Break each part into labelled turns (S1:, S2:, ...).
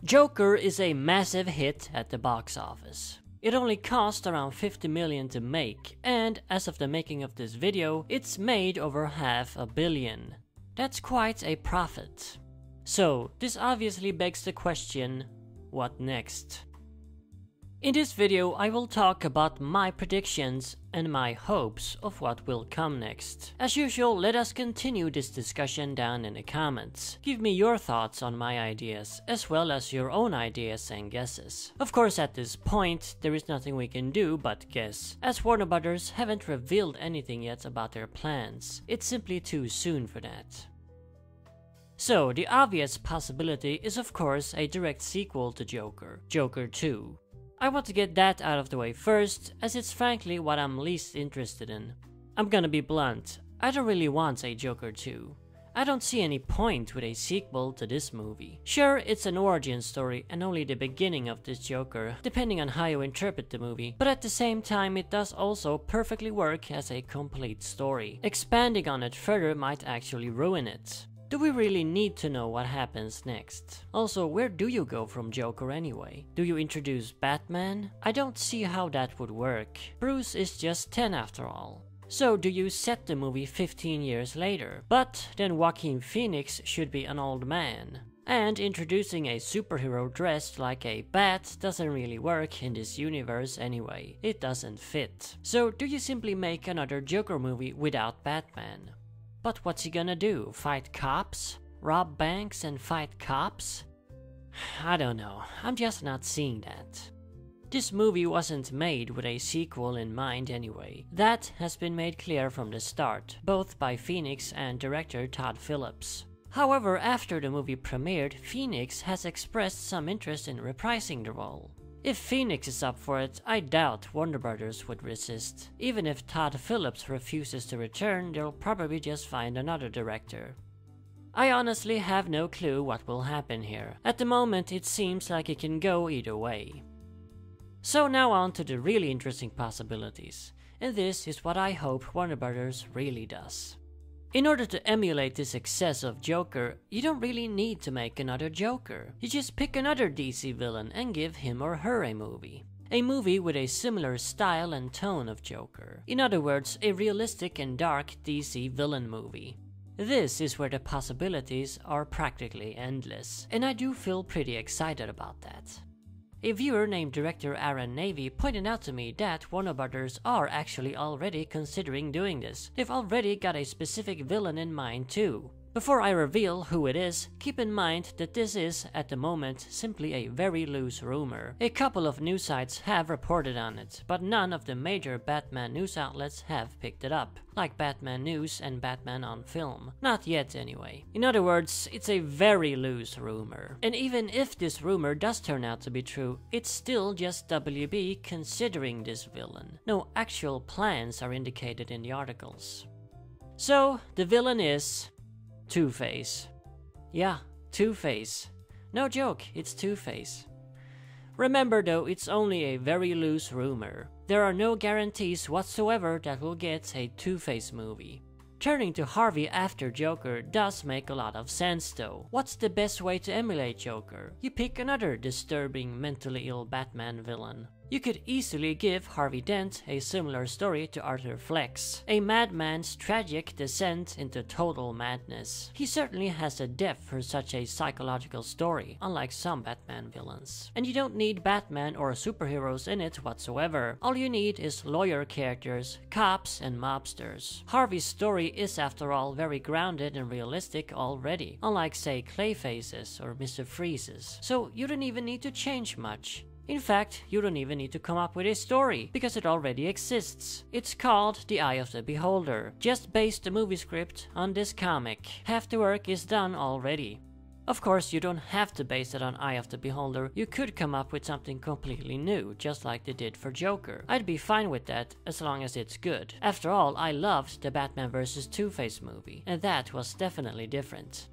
S1: Joker is a massive hit at the box office. It only cost around 50 million to make, and as of the making of this video, it's made over $500 million. That's quite a profit. So, this obviously begs the question, what next? In this video, I will talk about my predictions and my hopes of what will come next. As usual, let us continue this discussion down in the comments. Give me your thoughts on my ideas, as well as your own ideas and guesses. Of course, at this point, there is nothing we can do but guess, as Warner Brothers haven't revealed anything yet about their plans. It's simply too soon for that. So, the obvious possibility is of course a direct sequel to Joker, Joker 2. I want to get that out of the way first, as it's frankly what I'm least interested in. I'm gonna be blunt, I don't really want a Joker 2. I don't see any point with a sequel to this movie. Sure, it's an origin story and only the beginning of this Joker, depending on how you interpret the movie, but at the same time it does also perfectly work as a complete story. Expanding on it further might actually ruin it. Do we really need to know what happens next? Also, where do you go from Joker anyway? Do you introduce Batman? I don't see how that would work. Bruce is just 10 after all. So do you set the movie 15 years later? But then Joaquin Phoenix should be an old man. And introducing a superhero dressed like a bat doesn't really work in this universe anyway. It doesn't fit. So do you simply make another Joker movie without Batman? But what's he gonna do? Fight cops? Rob banks and fight cops? I don't know, I'm just not seeing that. This movie wasn't made with a sequel in mind anyway. That has been made clear from the start, both by Phoenix and director Todd Phillips. However, after the movie premiered, Phoenix has expressed some interest in reprising the role. If Phoenix is up for it, I doubt Warner Brothers would resist. Even if Todd Phillips refuses to return, they'll probably just find another director. I honestly have no clue what will happen here. At the moment, it seems like it can go either way. So now on to the really interesting possibilities. And this is what I hope Warner Brothers really does. In order to emulate the success of Joker, you don't really need to make another Joker. You just pick another DC villain and give him or her a movie. A movie with a similar style and tone of Joker. In other words, a realistic and dark DC villain movie. This is where the possibilities are practically endless, and I do feel pretty excited about that. A viewer named Director Aaron Navy pointed out to me that Warner Brothers are actually already considering doing this. They've already got a specific villain in mind too. Before I reveal who it is, keep in mind that this is, at the moment, simply a very loose rumor. A couple of news sites have reported on it, but none of the major Batman news outlets have picked it up, like Batman News and Batman on Film. Not yet anyway. In other words, it's a very loose rumor. And even if this rumor does turn out to be true, it's still just WB considering this villain. No actual plans are indicated in the articles. So, the villain is Two-Face. Yeah, Two-Face. No joke, it's Two-Face. Remember though, it's only a very loose rumor. There are no guarantees whatsoever that we'll get a Two-Face movie. Turning to Harvey after Joker does make a lot of sense though. What's the best way to emulate Joker? You pick another disturbing, mentally ill Batman villain. You could easily give Harvey Dent a similar story to Arthur Fleck's, a madman's tragic descent into total madness. He certainly has a depth for such a psychological story, unlike some Batman villains. And you don't need Batman or superheroes in it whatsoever. All you need is lawyer characters, cops, and mobsters. Harvey's story is after all very grounded and realistic already, unlike say Clayface's or Mr. Freeze's. So you don't even need to change much. In fact, you don't even need to come up with a story, because it already exists. It's called The Eye of the Beholder. Just base the movie script on this comic. Half the work is done already. Of course, you don't have to base it on Eye of the Beholder. You could come up with something completely new, just like they did for Joker. I'd be fine with that, as long as it's good. After all, I loved the Batman vs. Two-Face movie, and that was definitely different.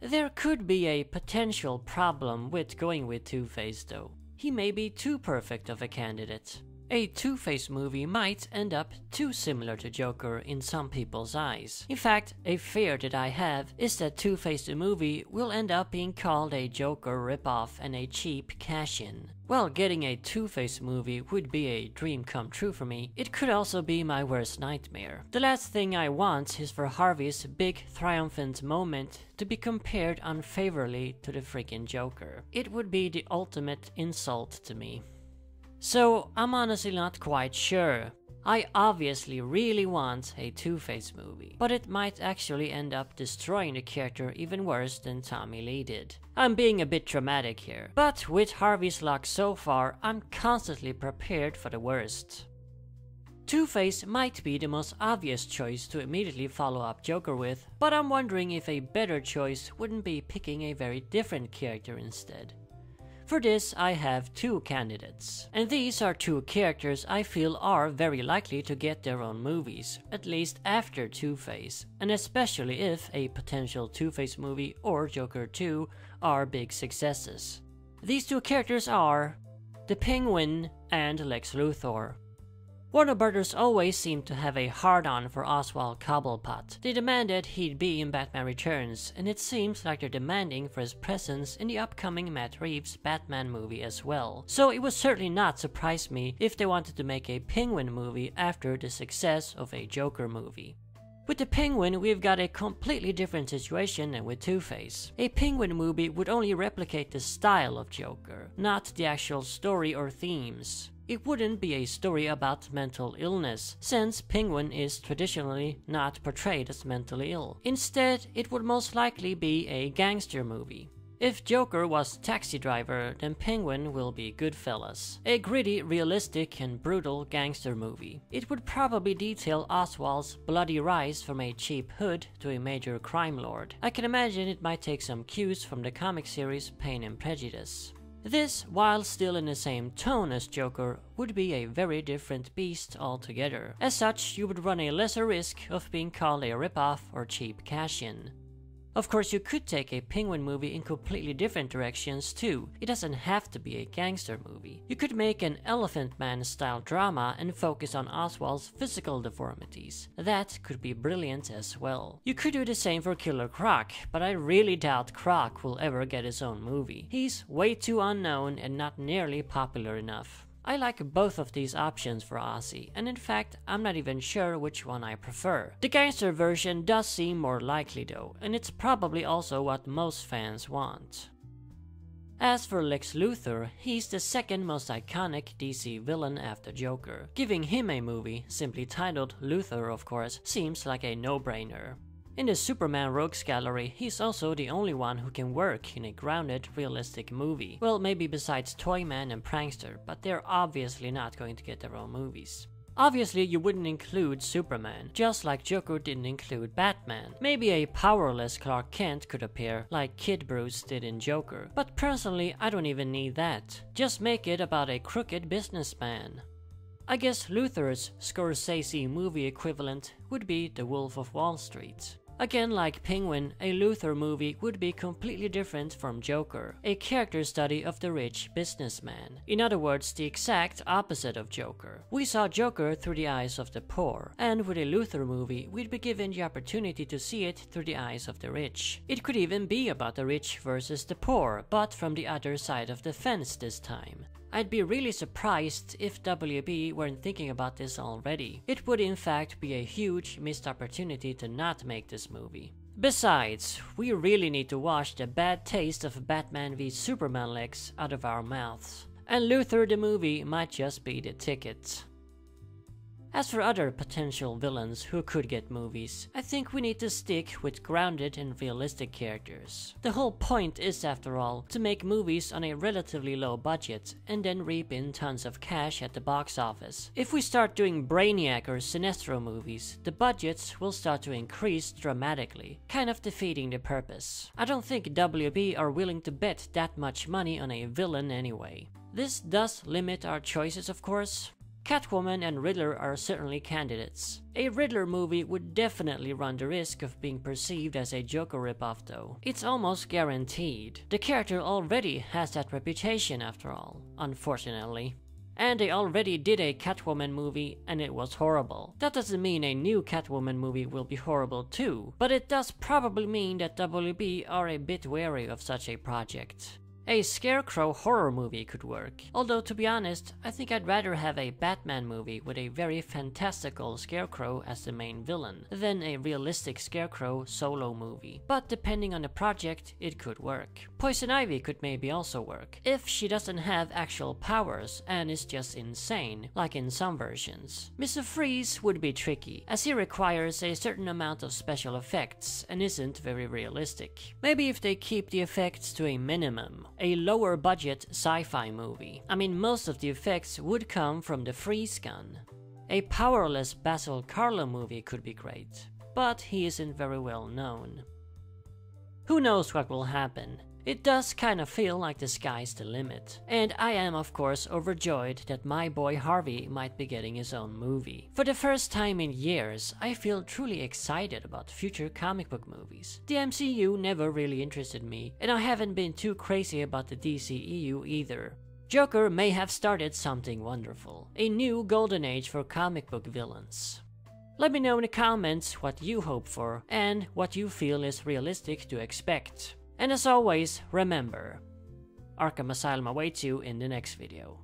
S1: There could be a potential problem with going with Two-Face though. He may be too perfect of a candidate. A Two-Face movie might end up too similar to Joker in some people's eyes. In fact, a fear that I have is that Two-Face the movie will end up being called a Joker ripoff and a cheap cash-in. While getting a Two-Face movie would be a dream come true for me, it could also be my worst nightmare. The last thing I want is for Harvey's big triumphant moment to be compared unfavorably to the freaking Joker. It would be the ultimate insult to me. So I'm honestly not quite sure. I obviously really want a Two-Face movie, but it might actually end up destroying the character even worse than Tommy Lee did. I'm being a bit dramatic here, but with Harvey's luck so far, I'm constantly prepared for the worst. Two-Face might be the most obvious choice to immediately follow up Joker with, but I'm wondering if a better choice wouldn't be picking a very different character instead. For this, I have two candidates, and these are two characters I feel are very likely to get their own movies, at least after Two-Face, and especially if a potential Two-Face movie or Joker 2 are big successes. These two characters are the Penguin and Lex Luthor. Warner Brothers always seemed to have a hard-on for Oswald Cobblepot. They demanded he'd be in Batman Returns, and it seems like they're demanding for his presence in the upcoming Matt Reeves Batman movie as well. So it would certainly not surprise me if they wanted to make a Penguin movie after the success of a Joker movie. With the Penguin, we've got a completely different situation than with Two-Face. A Penguin movie would only replicate the style of Joker, not the actual story or themes. It wouldn't be a story about mental illness, since Penguin is traditionally not portrayed as mentally ill. Instead, it would most likely be a gangster movie. If Joker was Taxi Driver, then Penguin will be Goodfellas, a gritty, realistic, and brutal gangster movie. It would probably detail Oswald's bloody rise from a cheap hood to a major crime lord. I can imagine it might take some cues from the comic series Pain and Prejudice. This, while still in the same tone as Joker, would be a very different beast altogether. As such, you would run a lesser risk of being called a ripoff or cheap cash-in. Of course, you could take a Penguin movie in completely different directions too. It doesn't have to be a gangster movie. You could make an Elephant Man style drama and focus on Oswald's physical deformities. That could be brilliant as well. You could do the same for Killer Croc, but I really doubt Croc will ever get his own movie. He's way too unknown and not nearly popular enough. I like both of these options for Ozzy, and in fact, I'm not even sure which one I prefer. The gangster version does seem more likely though, and it's probably also what most fans want. As for Lex Luthor, he's the second most iconic DC villain after Joker. Giving him a movie, simply titled Luthor of course, seems like a no-brainer. In the Superman Rogues Gallery, he's also the only one who can work in a grounded, realistic movie. Well, maybe besides Toyman and Prankster, but they're obviously not going to get their own movies. Obviously, you wouldn't include Superman, just like Joker didn't include Batman. Maybe a powerless Clark Kent could appear, like Kid Bruce did in Joker. But personally, I don't even need that. Just make it about a crooked businessman. I guess Luthor's Scorsese movie equivalent would be The Wolf of Wall Street. Again, like Penguin, a Luthor movie would be completely different from Joker, a character study of the rich businessman. In other words, the exact opposite of Joker. We saw Joker through the eyes of the poor, and with a Luthor movie, we'd be given the opportunity to see it through the eyes of the rich. It could even be about the rich versus the poor, but from the other side of the fence this time. I'd be really surprised if WB weren't thinking about this already. It would in fact be a huge missed opportunity to not make this movie. Besides, we really need to wash the bad taste of Batman v Superman Lex out of our mouths. And Luthor the movie might just be the ticket. As for other potential villains who could get movies, I think we need to stick with grounded and realistic characters. The whole point is, after all, to make movies on a relatively low budget and then reap in tons of cash at the box office. If we start doing Brainiac or Sinestro movies, the budgets will start to increase dramatically, kind of defeating the purpose. I don't think WB are willing to bet that much money on a villain anyway. This does limit our choices, of course. Catwoman and Riddler are certainly candidates. A Riddler movie would definitely run the risk of being perceived as a Joker ripoff though. It's almost guaranteed. The character already has that reputation after all, unfortunately. And they already did a Catwoman movie and it was horrible. That doesn't mean a new Catwoman movie will be horrible too, but it does probably mean that WB are a bit wary of such a project. A Scarecrow horror movie could work, although to be honest, I think I'd rather have a Batman movie with a very fantastical Scarecrow as the main villain, than a realistic Scarecrow solo movie. But depending on the project, it could work. Poison Ivy could maybe also work, if she doesn't have actual powers and is just insane, like in some versions. Mr. Freeze would be tricky, as he requires a certain amount of special effects and isn't very realistic. Maybe if they keep the effects to a minimum, a lower budget sci-fi movie. I mean, most of the effects would come from the freeze gun. A powerless Basil Karlo movie could be great, but he isn't very well known. Who knows what will happen? It does kind of feel like the sky's the limit, and I am of course overjoyed that my boy Harvey might be getting his own movie. For the first time in years, I feel truly excited about future comic book movies. The MCU never really interested me, and I haven't been too crazy about the DCEU either. Joker may have started something wonderful, a new golden age for comic book villains. Let me know in the comments what you hope for, and what you feel is realistic to expect. And as always, remember, Arkham Asylum awaits you in the next video.